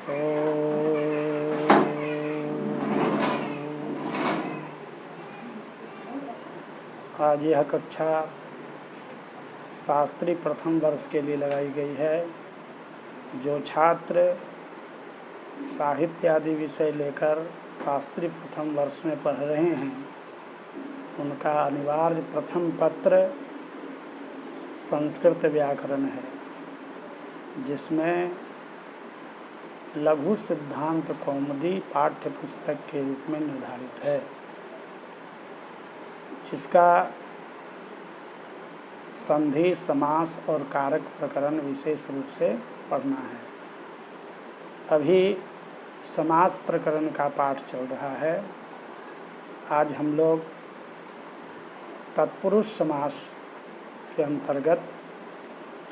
आज यह कक्षा शास्त्री प्रथम वर्ष के लिए लगाई गई है। जो छात्र साहित्य आदि विषय लेकर शास्त्री प्रथम वर्ष में पढ़ रहे हैं, उनका अनिवार्य प्रथम पत्र संस्कृत व्याकरण है, जिसमें लघु सिद्धांत कौमुदी पाठ्य पुस्तक के रूप में निर्धारित है, जिसका संधि, समास और कारक प्रकरण विशेष रूप से पढ़ना है। अभी समास प्रकरण का पाठ चल रहा है। आज हम लोग तत्पुरुष समास के अंतर्गत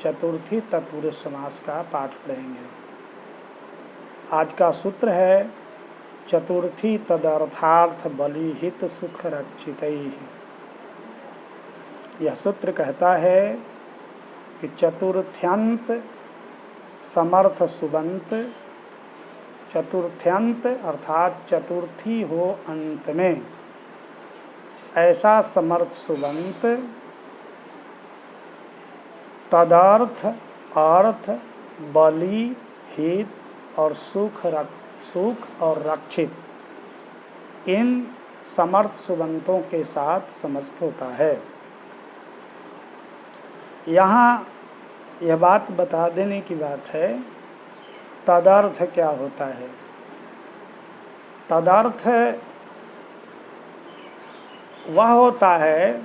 चतुर्थी तत्पुरुष समास का पाठ पढ़ेंगे। आज का सूत्र है चतुर्थी तदर्थार्थ बलिहित सुख रक्षितैः। यह सूत्र कहता है कि चतुर्थ्यंत समर्थ सुबंत, चतुर्थ्यंत अर्थात चतुर्थी हो अंत में ऐसा समर्थ सुबंत तदर्थ अर्थ बलि हित और सुख और रक्षित इन समर्थ सुबंतों के साथ समस्त होता है। यहाँ यह बात बता देने की बात है, तदर्थ क्या होता है। तदर्थ वह होता है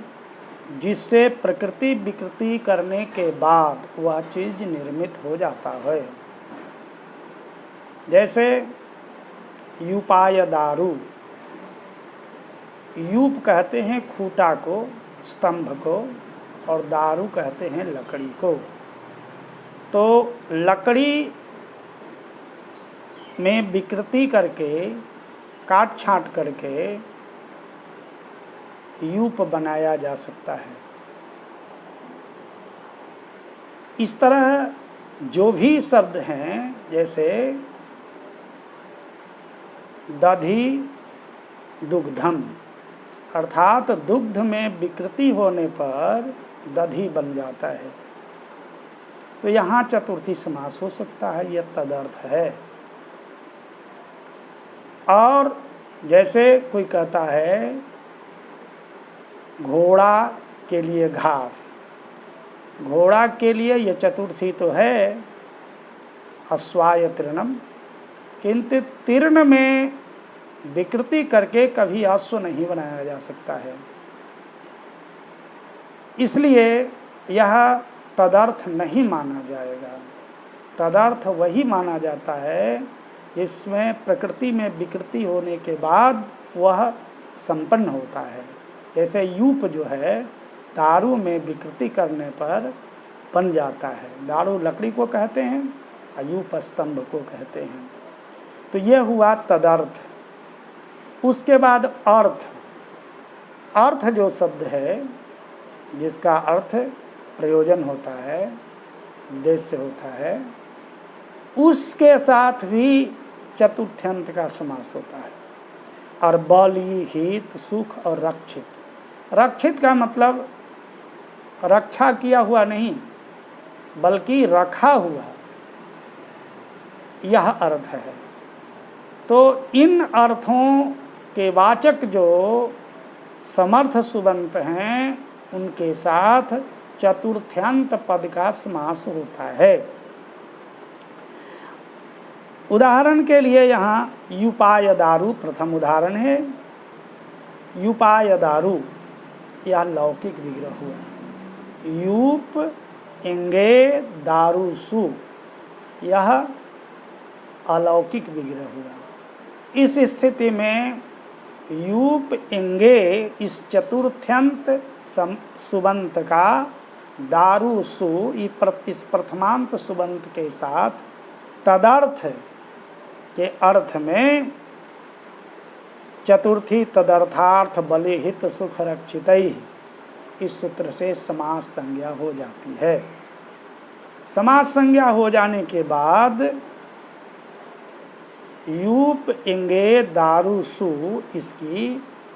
जिससे प्रकृति विकृति करने के बाद वह चीज़ निर्मित हो जाता है। जैसे यूपाय दारू, यूप कहते हैं खूंटा को, स्तंभ को, और दारू कहते हैं लकड़ी को। तो लकड़ी में विकृति करके, काट छाँट करके यूप बनाया जा सकता है। इस तरह जो भी शब्द हैं, जैसे दधि दुग्धम, अर्थात दुग्ध में विकृति होने पर दधि बन जाता है, तो यहाँ चतुर्थी समास हो सकता है। यह तदर्थ है। और जैसे कोई कहता है घोड़ा के लिए घास, घोड़ा के लिए यह चतुर्थी तो है अश्वाय तृणम, किंतु तीर्ण में विकृति करके कभी अश्व नहीं बनाया जा सकता है। इसलिए यह तदर्थ नहीं माना जाएगा। तदर्थ वही माना जाता है जिसमें प्रकृति में विकृति होने के बाद वह संपन्न होता है। जैसे यूप जो है दारू में विकृति करने पर बन जाता है। दारू लकड़ी को कहते हैं और यूप स्तंभ को कहते हैं। तो यह हुआ तदर्थ। उसके बाद अर्थ, अर्थ जो शब्द है जिसका अर्थ प्रयोजन होता है, उद्देश्य होता है, उसके साथ भी चतुर्थ्यंत का समास होता है। और बलि हित सुख और रक्षित, रक्षित का मतलब रक्षा किया हुआ नहीं बल्कि रखा हुआ, यह अर्थ है। तो इन अर्थों के वाचक जो समर्थ सुबंत हैं, उनके साथ चतुर्थ्यंत पद का समास होता है। उदाहरण के लिए यहाँ यूपाय दारू प्रथम उदाहरण है। यूपाय दारू यह लौकिक विग्रह हुआ। यूप इंगे दारू सु, यह अलौकिक विग्रह हुआ। इस स्थिति में यूप इंगे इस चतुर्थ्यंत सुबंत का दारू सु इस प्रथमांत सुबंत के साथ तदर्थ के अर्थ में चतुर्थी तदर्थार्थ बलिहित सुख रक्षितैः इस सूत्र से समास संज्ञा हो जाती है। समास संज्ञा हो जाने के बाद यूप इंगे दारु सु इसकी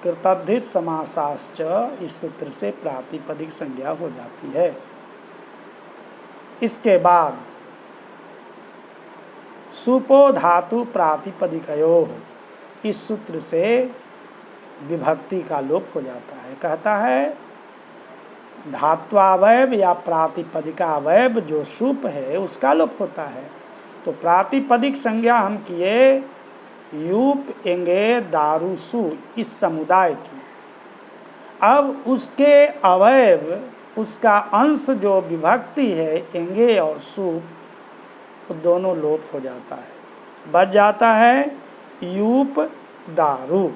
कृतद्धित समासाश्च इस सूत्र से प्रातिपदिक संज्ञा हो जाती है। इसके बाद सुपो धातु प्रातिपदिकयोः इस सूत्र से विभक्ति का लोप हो जाता है। कहता है धात्वावयव या प्रातिपदिकावयव जो सुप है उसका लोप होता है। तो प्रातिपदिक संज्ञा हम किए यूप इंगे दारु सु इस समुदाय की। अब उसके अवयव उसका अंश जो विभक्ति है इंगे और सु दोनों लोप हो जाता है, बच जाता है यूप दारु।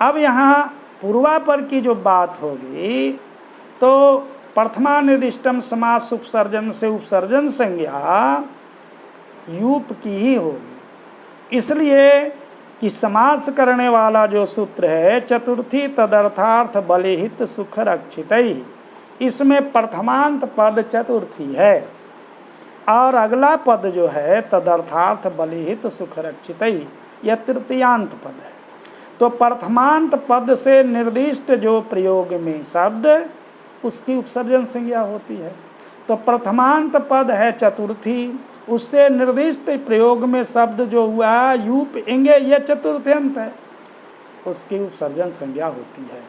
अब यहाँ पूर्वापर की जो बात होगी तो प्रथमा निर्दिष्टम समास उपसर्जन से उपसर्जन संज्ञा यूप की ही होगी, इसलिए कि समास करने वाला जो सूत्र है चतुर्थी तदर्थार्थ बलिहित सुख रक्षितैः, इसमें प्रथमांत पद चतुर्थी है और अगला पद जो है तदर्थार्थ बलिहित सुख रक्षितैः यह तृतीयांत पद है। तो प्रथमांत पद से निर्दिष्ट जो प्रयोग में शब्द उसकी उपसर्जन संज्ञा होती है। तो प्रथमांत पद है चतुर्थी, उससे निर्दिष्ट प्रयोग में शब्द जो हुआ यूप इंगे यह चतुर्थ्यंत है, उसकी उपसर्जन संज्ञा होती है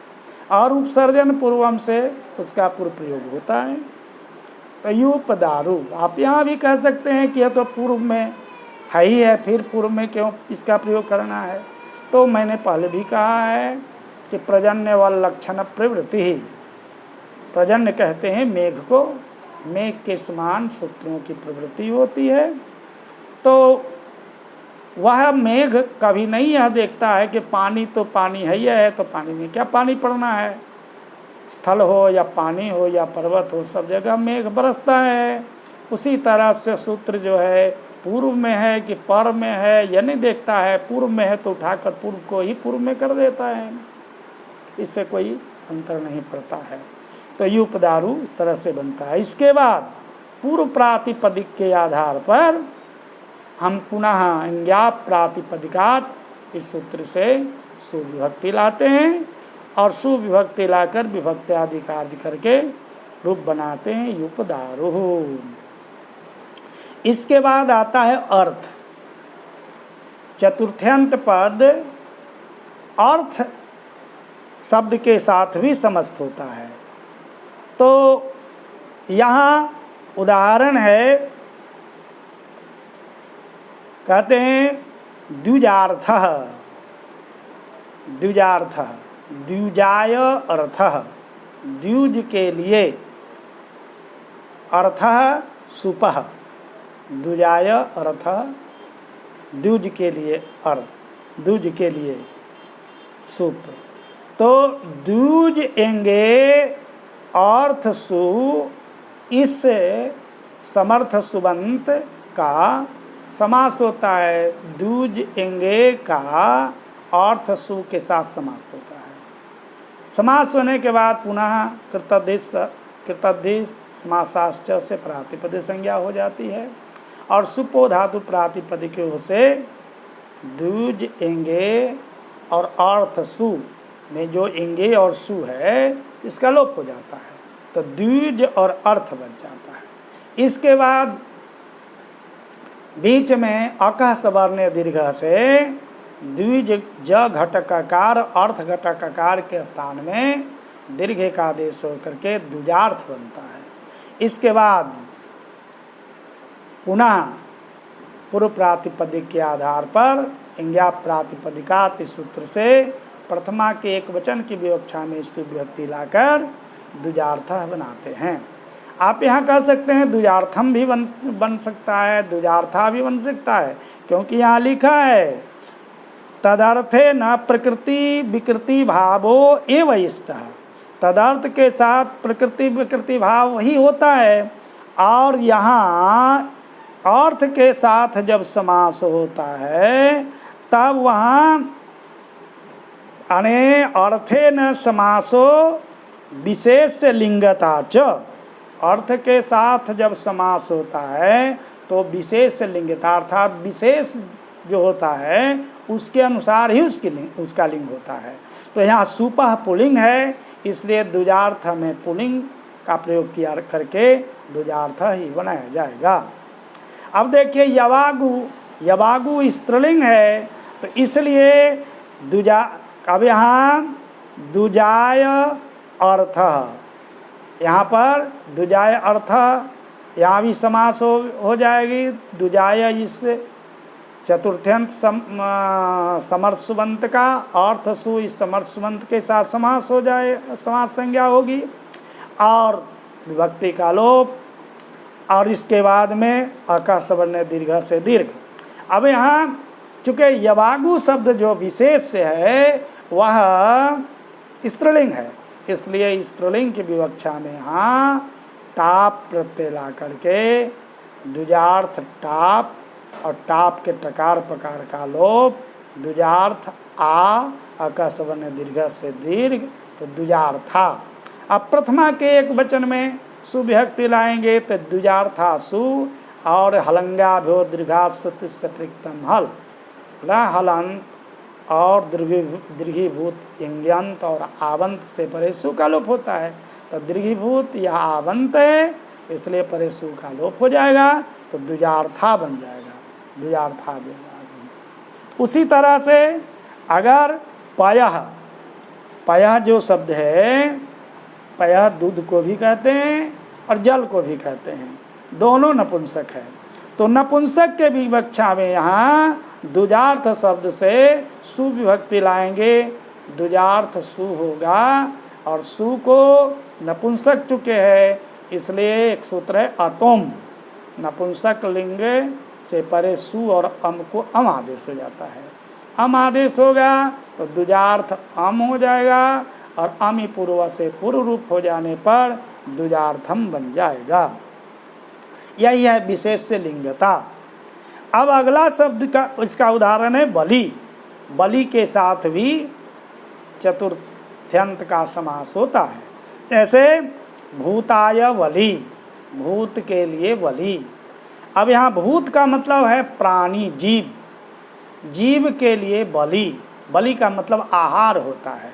और उपसर्जन पूर्वम से उसका पूर्व प्रयोग होता है। तो यूप दारु आप यहाँ भी कह सकते हैं कि यह तो पूर्व में है ही है, फिर पूर्व में क्यों इसका प्रयोग करना है। तो मैंने पहले भी कहा है कि प्रजन्य व लक्षण प्रवृत्ति ही, प्रजन्य कहते हैं मेघ को, मेघ के समान सूत्रों की प्रवृत्ति होती है। तो वह मेघ कभी नहीं यह देखता है कि पानी तो पानी है ही है, तो पानी में क्या पानी पड़ना है, स्थल हो या पानी हो या पर्वत हो सब जगह मेघ बरसता है। उसी तरह से सूत्र जो है पूर्व में है कि पर में है यह नहीं देखता है, पूर्व में है तो उठाकर पूर्व को ही पूर्व में कर देता है, इससे कोई अंतर नहीं पड़ता है। तो यूप दारु इस तरह से बनता है। इसके बाद पूर्व प्रातिपदिक के आधार पर हम पुनः इंज्ञाप प्रातिपदिकात इस सूत्र से सुविभक्ति लाते हैं और सुविभक्ति लाकर विभक्ति आदि कार्य करके रूप बनाते हैं यूप दारु। इसके बाद आता है अर्थ। चतुर्थ्यंत पद अर्थ शब्द के साथ भी समस्त होता है। तो यहाँ उदाहरण है, कहते हैं द्विजार्थः, द्विजार्थः द्विजाय अर्थः, द्विज के लिए, अर्थः सुपः, द्विजाय अर्थः द्विज के लिए अर्थ, द्विज के लिए सुप। तो द्विज एंगे अर्थ सु इस समर्थ सुबंत का समास होता है। द्विज एंगे का अर्थ सु के साथ समास होता है। समास होने के बाद पुनः कृतद्धित समासाश्च से प्रातिपदिक संज्ञा हो जाती है और सुपो धातु प्रातिपदिकों से द्विज एंगे और अर्थ सु में जो इंगे और सु है इसका लोप हो जाता है, तो द्विज और अर्थ बच जाता है। इसके बाद बीच में अकः सवर्ण दीर्घ से द्विज ज घटककार अर्थ घटककार के स्थान में दीर्घ का आदेश होकर के द्विजार्थ बनता है। इसके बाद पुनः पूर्व प्रातिपदिक के आधार पर इंज्ञाप प्रातिपदिकात इस सूत्र से प्रथमा के एक वचन की विवक्षा में सुविभक्ति लाकर द्विजार्थ बनाते हैं। आप यहाँ कह सकते हैं द्विजार्थम भी बन सकता है, द्विजार्था भी बन सकता है, क्योंकि यहाँ लिखा है तदर्थे न प्रकृति विकृति भावो एव इष्टः, तदर्थ के साथ प्रकृति विकृति भाव वही होता है। और यहाँ अर्थ के साथ जब समास होता है तब वहाँ अने अर्थे न समासो विशेष लिंगता च, अर्थ के साथ जब समास होता है तो विशेष लिंगता अर्थात विशेष जो होता है उसके अनुसार ही उसका लिंग होता है। तो यहाँ सुपह पुलिंग है, इसलिए द्विजार्थ में पुलिंग का प्रयोग किया करके द्विजार्थ ही बनाया जाएगा। अब देखिए यवागु, यवागु स्त्रीलिंग है, तो इसलिए अब यहाँ द्विजाय अर्थ, यहाँ पर द्विजाय अर्थ, यहाँ भी समास हो जाएगी। द्विजाय इस चतुर्थ्यंत समर्थ सुबंत का अर्थ सु इस समर्थ सुबंत के साथ समास हो जाए, समास संज्ञा होगी और विभक्ति का लोप, और इसके बाद में अका सवर्ण दीर्घ से दीर्घ। अब यहाँ चूँकि यवागु शब्द जो विशेष है वह स्त्रीलिंग है, इसलिए स्त्रीलिंग की विवक्षा में यहाँ टाप प्रत्यय ला करके द्विजार्थ टाप और टाप के टकार पकार का लोप, द्विजार्थ आ अका सवर्ण दीर्घ से दीर्घ, तो द्विजार्था। अब प्रथमा के एक वचन में सुविभक्ति लाएंगे तो द्विजार्था सु और हलंगाभ्यो दीर्घासुत से प्रयुक्तम हल, हलंत और दीर्घीभूत इंग्यंत और आवंत से परे सु का लोप होता है, तो दीर्घीभूत या आवंत है इसलिए परे सु का लोप हो जाएगा, तो द्विजार्था बन जाएगा, द्विजार्था देगा। उसी तरह से अगर पयः, पयः जो शब्द है, पयः दूध को भी कहते हैं और जल को भी कहते हैं, दोनों नपुंसक है। तो नपुंसक के विवक्षा में यहाँ द्विजार्थ शब्द से सुविभक्ति लाएंगे, द्विजार्थ सु होगा और सु को नपुंसक चुके हैं इसलिए एक सूत्र है अतोम, नपुंसक लिंग से परे सु और अम को अम आदेश हो जाता है, अम आदेश होगा तो द्विजार्थ अम हो जाएगा और अमी पूर्व से पूर्व रूप हो जाने पर द्विजार्थम बन जाएगा। यही है विशेष से लिंगता। अब अगला शब्द का इसका उदाहरण है बलि, बलि के साथ भी चतुर्थ्यंत का समास होता है, जैसे भूताय बलि, भूत के लिए बलि। अब यहाँ भूत का मतलब है प्राणी जीव, जीव के लिए बलि, बलि का मतलब आहार होता है।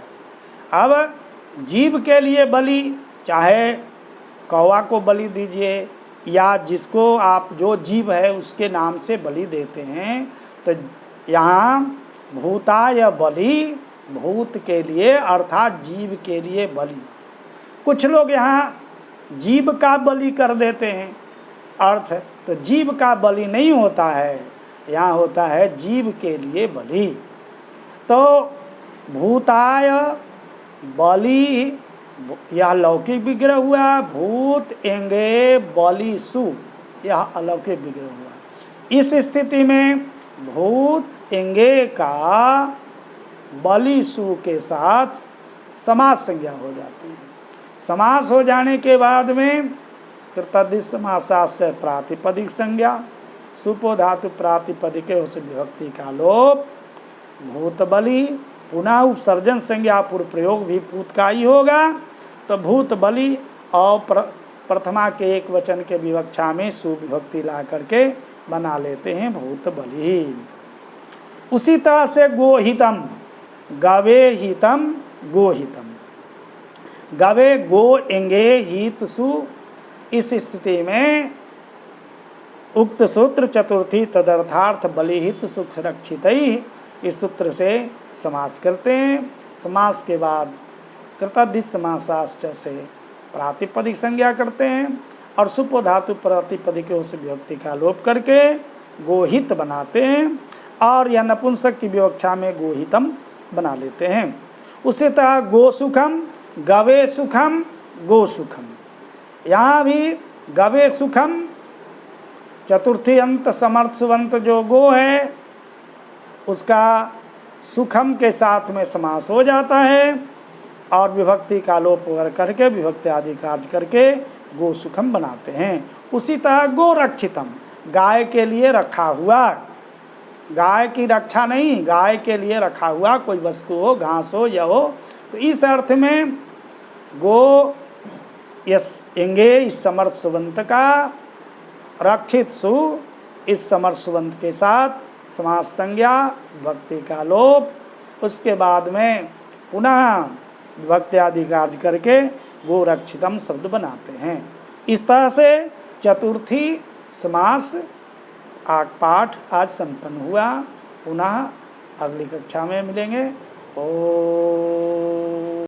अब जीव के लिए बलि, चाहे कौवा को बलि दीजिए या जिसको आप जो जीव है उसके नाम से बलि देते हैं, तो यहाँ भूताय बलि, भूत के लिए अर्थात जीव के लिए बलि। कुछ लोग यहाँ जीव का बलि कर देते हैं अर्थ, तो जीव का बलि नहीं होता है, यहाँ होता है जीव के लिए बलि। तो भूताय बलि यह लौकिक विग्रह हुआ, भूत एंगे बलि सु यह अलौकिक विग्रह हुआ। इस स्थिति में भूत एंगे का बलि सु के साथ समास संज्ञा हो जाती है। समास हो जाने के बाद में कृतधिक समासाश्रय प्रातिपदिक संज्ञा, सुपो धातु प्रातिपदिक उस विभक्ति का लोप, भूत बलि, पुनः उपसर्जन संज्ञा पूर्व प्रयोग भी भूत का ही होगा, तो भूत बलि और प्रथमा के एक वचन के विवक्षा में सुविभक्ति ला करके बना लेते हैं भूत बलि। उसी तरह से गोहितम, गवे हितम गोहितम, गवे गो एंगे हित सु, इस स्थिति में उक्त सूत्र चतुर्थी तदर्थार्थ बलिहित सुख रक्षित, इस सूत्र से समास करते हैं। समास के बाद कृतधिक समासाश्च से प्रातिपदिक संज्ञा करते हैं और सुपो धातु प्रातिपदिक उस विभक्ति का लोप करके गोहित बनाते हैं और यह नपुंसक की विवक्षा में गोहितम बना लेते हैं। उसी तरह गोसुखम, गवे सुखम, गोसुखम, यहाँ भी गवे सुखम चतुर्थी अंत समर्थ सुबंत जो गो है उसका सुखम के साथ में समास हो जाता है और विभक्ति का लोप करके विभक्ति आदि कार्य करके गो सुखम बनाते हैं। उसी तरह गो रक्षितम, गाय के लिए रखा हुआ, गाय की रक्षा नहीं, गाय के लिए रखा हुआ कोई वस्तु हो, घास हो या हो, तो इस अर्थ में गो यस एंगे इस समर्थ सुबंत का, रक्षित सु इस समर्थ सुबंत के साथ समास संज्ञा भक्ति का लोप, उसके बाद में पुनः भक्ति आदि कार्य करके गोरक्षितम शब्द बनाते हैं। इस तरह से चतुर्थी समास पाठ आज संपन्न हुआ। पुनः अगली कक्षा में मिलेंगे। ओम।